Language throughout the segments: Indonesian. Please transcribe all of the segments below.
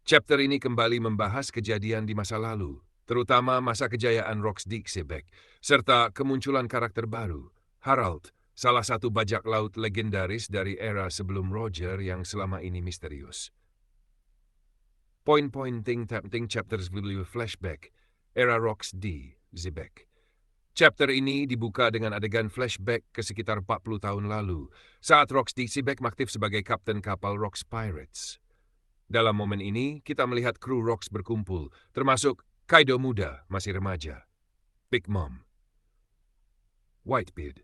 Chapter ini kembali membahas kejadian di masa lalu, terutama masa kejayaan Rox Dixiebeck, serta kemunculan karakter baru, Harald, salah satu bajak laut legendaris dari era sebelum Roger yang selama ini misterius. Point-point ting chapters review flashback, era Rox D. Zibek. Chapter ini dibuka dengan adegan flashback ke sekitar 40 tahun lalu, saat Rox D. Zibek aktif sebagai kapten kapal Rox Pirates. Dalam momen ini, kita melihat kru Rox berkumpul, termasuk Kaido muda, masih remaja, Big Mom, Whitebeard,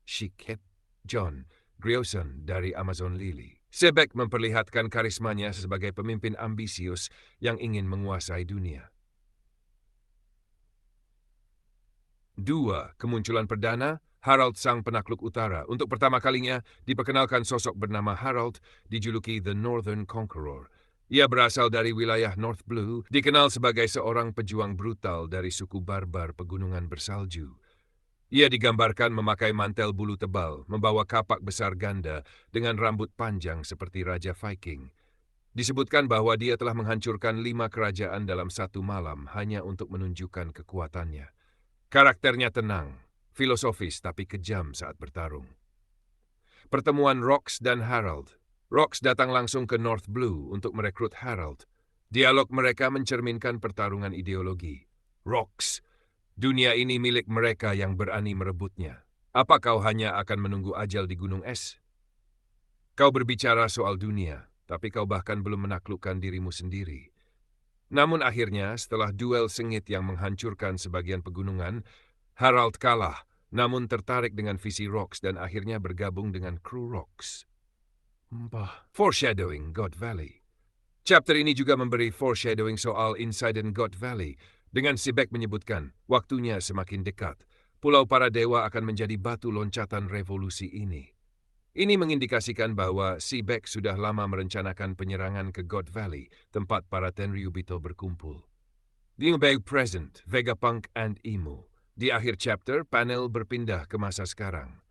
Sheikh, John, Grierson dari Amazon Lily. Zibek memperlihatkan karismanya sebagai pemimpin ambisius yang ingin menguasai dunia. 2. Kemunculan perdana, Harald sang penakluk utara. Untuk pertama kalinya, diperkenalkan sosok bernama Harald, dijuluki The Northern Conqueror. Ia berasal dari wilayah North Blue, dikenal sebagai seorang pejuang brutal dari suku barbar pegunungan bersalju. Ia digambarkan memakai mantel bulu tebal, membawa kapak besar ganda dengan rambut panjang seperti Raja Viking. Disebutkan bahwa dia telah menghancurkan 5 kerajaan dalam satu malam hanya untuk menunjukkan kekuatannya. Karakternya tenang, filosofis tapi kejam saat bertarung. Pertemuan Rox dan Harald. Rox datang langsung ke North Blue untuk merekrut Harald. Dialog mereka mencerminkan pertarungan ideologi. Rox, dunia ini milik mereka yang berani merebutnya. Apa kau hanya akan menunggu ajal di gunung es? Kau berbicara soal dunia, tapi kau bahkan belum menaklukkan dirimu sendiri. Namun akhirnya, setelah duel sengit yang menghancurkan sebagian pegunungan, Harald kalah, namun tertarik dengan visi Rox dan akhirnya bergabung dengan kru Rox. Foreshadowing God Valley. Chapter ini juga memberi foreshadowing soal insiden God Valley, dengan Zibek menyebutkan, waktunya semakin dekat. Pulau para dewa akan menjadi batu loncatan revolusi ini. Ini mengindikasikan bahwa Zibek sudah lama merencanakan penyerangan ke God Valley, tempat para Tenryubito berkumpul. New Bag Present, Vegapunk and Imu. Di akhir chapter, panel berpindah ke masa sekarang.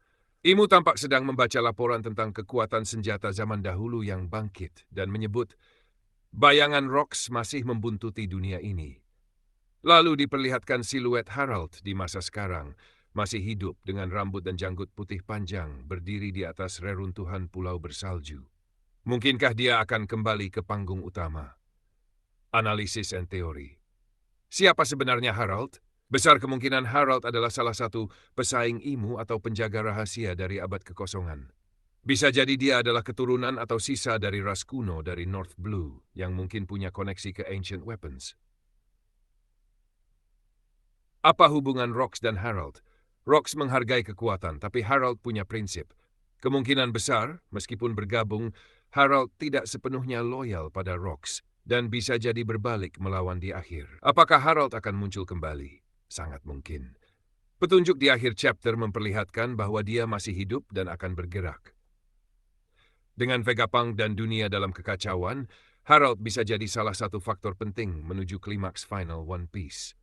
Imu tampak sedang membaca laporan tentang kekuatan senjata zaman dahulu yang bangkit dan menyebut, bayangan Rox masih membuntuti dunia ini. Lalu diperlihatkan siluet Harald di masa sekarang, masih hidup dengan rambut dan janggut putih panjang berdiri di atas reruntuhan pulau bersalju. Mungkinkah dia akan kembali ke panggung utama? Analisis and teori. Siapa sebenarnya Harald? Besar kemungkinan Harald adalah salah satu pesaing Imu atau penjaga rahasia dari abad kekosongan. Bisa jadi dia adalah keturunan atau sisa dari ras kuno dari North Blue yang mungkin punya koneksi ke Ancient Weapons. Apa hubungan Rox dan Harald? Rox menghargai kekuatan, tapi Harald punya prinsip. Kemungkinan besar, meskipun bergabung, Harald tidak sepenuhnya loyal pada Rox dan bisa jadi berbalik melawan di akhir. Apakah Harald akan muncul kembali? Sangat mungkin. Petunjuk di akhir chapter memperlihatkan bahwa dia masih hidup dan akan bergerak. Dengan Vegapunk dan dunia dalam kekacauan, Harald bisa jadi salah satu faktor penting menuju klimaks final One Piece.